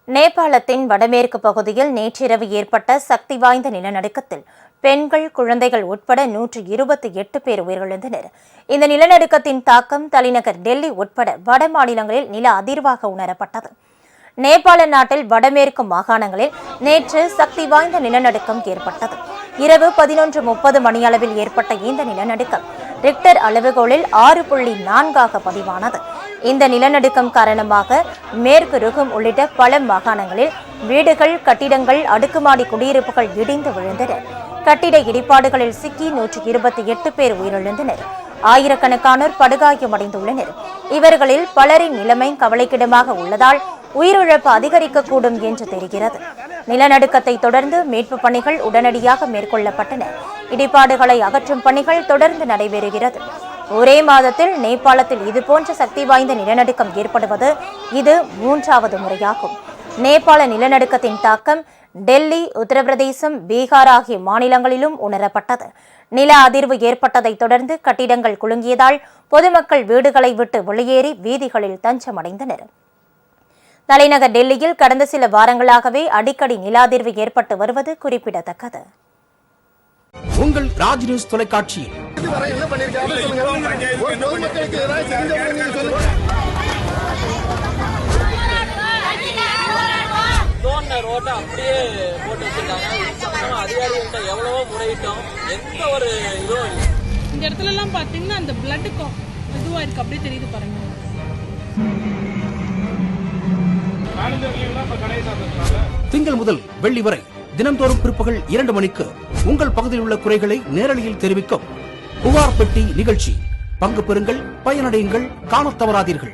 நேபாளத்தின் வடமேற்கு பகுதியில் நேற்றிரவு ஏற்பட்ட சக்தி வாய்ந்த நிலநடுக்கத்தில் பெண்கள், குழந்தைகள் உட்பட 128 பேர் உயிரிழந்தனர். இந்த நிலநடுக்கத்தின் தாக்கம் தலைநகர் டெல்லி உட்பட வட மாநிலங்களில் நில அதிர்வாக உணரப்பட்டது. நேபாள நாட்டில் வடமேற்கு மாகாணங்களில் நேற்று சக்தி வாய்ந்த நிலநடுக்கம் ஏற்பட்டது. இரவு 11:30 மணியளவில் ஏற்பட்ட இந்த நிலநடுக்கம் ரிக்டர் அளவுகோலில் 6.4 பதிவானது. இந்த நிலநடுக்கம் காரணமாக மேற்கு ருகும் உள்ளிட்ட பல மாகாணங்களில் வீடுகள், கட்டிடங்கள், அடுக்குமாடி குடியிருப்புகள் இடிந்து விழுந்தன. கட்டிட இடிபாடுகளில் சிக்கி 128 பேர் உயிரிழந்தனர். ஆயிரக்கணக்கானோர் படுகாயமடைந்துள்ளனர். இவர்களில் பலரின் நிலைமை கவலைக்கிடமாக உள்ளதால் உயிரிழப்பு அதிகரிக்கக்கூடும் என்று தெரிகிறது. நிலநடுக்கத்தை தொடர்ந்து மீட்பு பணிகள் உடனடியாக மேற்கொள்ளப்பட்டன. இடிபாடுகளை அகற்றும் பணிகள் தொடர்ந்து நடைபெறுகிறது. ஒரே மாதத்தில் நேபாளத்தில் இதுபோன்ற சக்தி வாய்ந்த நிலநடுக்கம் ஏற்படுவது இது 3வது முறையாகும். நேபாள நிலநடுக்கத்தின் தாக்கம் டெல்லி, உத்தரப்பிரதேசம், பீகார் ஆகிய மாநிலங்களிலும் உணரப்பட்டது. நில அதிர்வு ஏற்பட்டதை தொடர்ந்து கட்டிடங்கள் குலுங்கியதால் பொதுமக்கள் வீடுகளை விட்டு வெளியேறி வீதிகளில் தஞ்சமடைந்தனர். தலைநகர் டெல்லியில் கடந்த சில வாரங்களாகவே அடிக்கடி நில அதிர்வு ஏற்பட்டு வருவது குறிப்பிடத்தக்கது. உங்கள் ராஜ் நியூஸ் தொலைக்காட்சி ரோட்டை அப்படியே போட்டு வச்சிருக்காங்க. அதிகாரிகிட்ட எவ்வளவோ முறையிட்டோம், எந்த ஒரு இதுவும் இல்லை. இந்த இடத்துல எல்லாம் பாத்தீங்கன்னா அந்த பிளட்டுக்கும் இதுவா இருக்கு, அப்படியே தெரியுது பாருங்க. திங்கள் முதல் வெள்ளி வரை தினந்தோறும் பிற்பகல் 2 மணிக்கு உங்கள் பகுதியில் உள்ள குறைகளை நேரலையில் தெரிவிக்கும் புகார் பெட்டி நிகழ்ச்சி. பங்கு பெறுங்கள், பயனடையுங்கள், காணத் தவறாதீர்கள்.